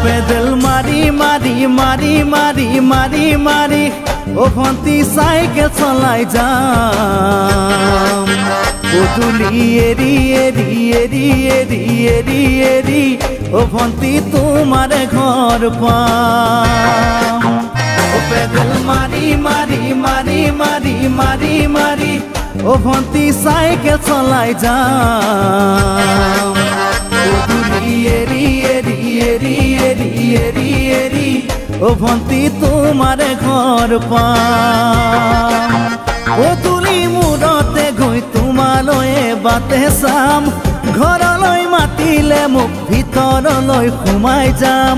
Pedal মারি মারি মারি মারি মারি মারি ও ভন্তি সাইকেল চলাই যাম পদূলি এরি এরি এরি এরি এরি এরি ও ভন্তি তোমার ঘর পাম ও পেডেল মারি মারি মারি মারি মারি মারি ও ভন্তি সাইকেল চলাই যাম পদূলি এরি এরি এরি এরি এরি এরি ও ভন্তি তোমার ঘর পাম পদূলি মূৰতে গৈ তোমালৈ বাটে চাম ঘৰলৈ মাতিলে মোক ভিতৰলৈ সোমাই যাম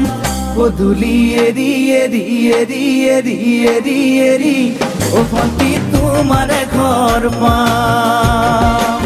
পদূলি এৰি এৰি এৰি এৰি এৰি এৰি ও ভন্তি তোমাৰ ঘৰ পাম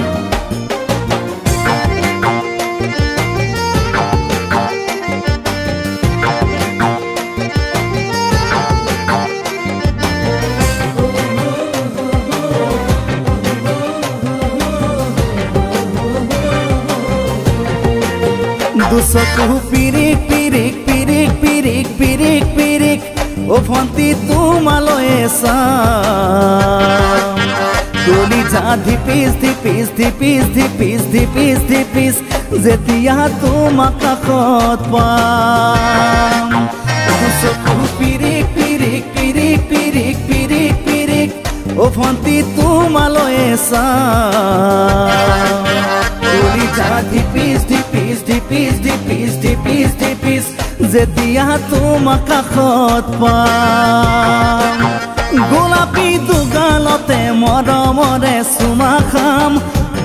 দুচকু পিৰিক পিৰিক পিৰিক পিৰিক পিৰিক পিৰিক ও ভন্তি তোমালৈ চাম কলিজা ধিপিস ধিপিস ধিপিস ধিপিস ধিপিস ধিপিস যেতিয়া তোমাক কাষত পাম দুচকু পিৰিক পিৰিক পিৰিক পিৰিক পিৰিক পিৰিক ও ভন্তি তোমালৈ চাম কলিজা ধিপিস ধিপিস ধিপিস ধিপিস ধিপিস ধিপিস যেতিয়া তোমাক কাষত পাম গোলাপী দুগালতে মৰমৰে চুমা খাম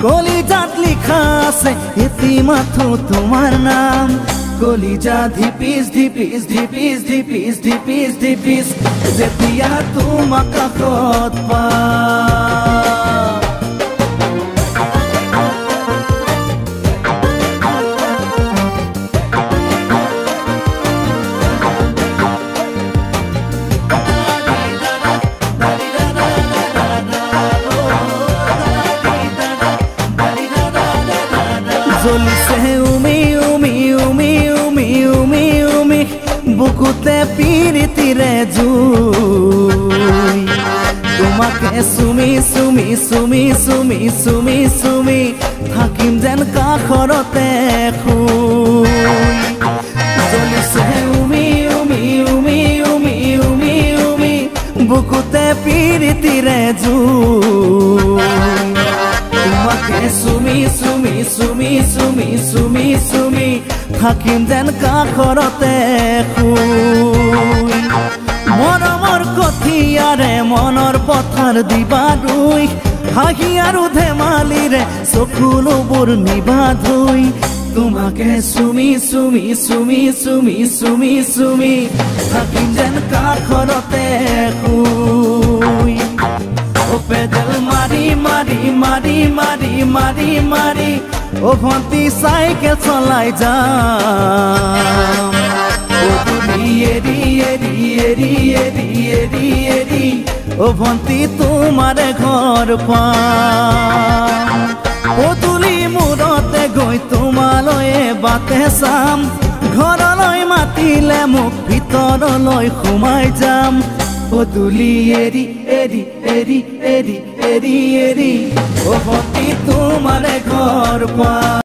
কলিজাত লিখা আছে এটি মাথো তোমাৰ নাম কলিজা ধিপিস ধিপিস ধিপিস ধিপিস ধিপিস ধিপিস যেতিয়া তোমাক কাষত পাম জ্বলিছে উমি উমি উমি উমি উমি উমি বুকুতে পিৰিতিৰে জুই তোমাকে চুমি চুমি চুমি চুমি চুমি চুমি থাকিম যেন কাষৰতে শুই জ্বলিছে উমি উমি উমি উমি উমি উমি বুকুতে পিৰিতিৰে জুই তোমাকে চুমি চুমি চুমি চুমি চুমি চুমি থাকিম যেন কাষৰতে শুই মৰমৰ কঠিয়াৰে মনৰ পথাৰ দিবা ৰুই হাঁহি আৰু ধেমালিৰে চকুলোবোৰ নিবা ধুই তোমাকে চুমি চুমি চুমি চুমি চুমি চুমি থাকিম যেন কাষৰতে শুই ও পেডেল মারি মারি মারি মারি মারি মারি ও ভন্তি সাইকেল চলাই যাম পদূলি এরি এরি এরি এরি এরি এরি ও ভন্তি তোমার ঘর পাম পদূলি মূৰতে গৈ তোমালৈ বাটে চাম ঘৰলৈ মাতিলে মোক ভিতৰলৈ সোমাই যাম পদূলি এৰি এৰি এৰি এৰি এৰি এৰি ও ভন্তি তোমাৰ ঘৰ পাম।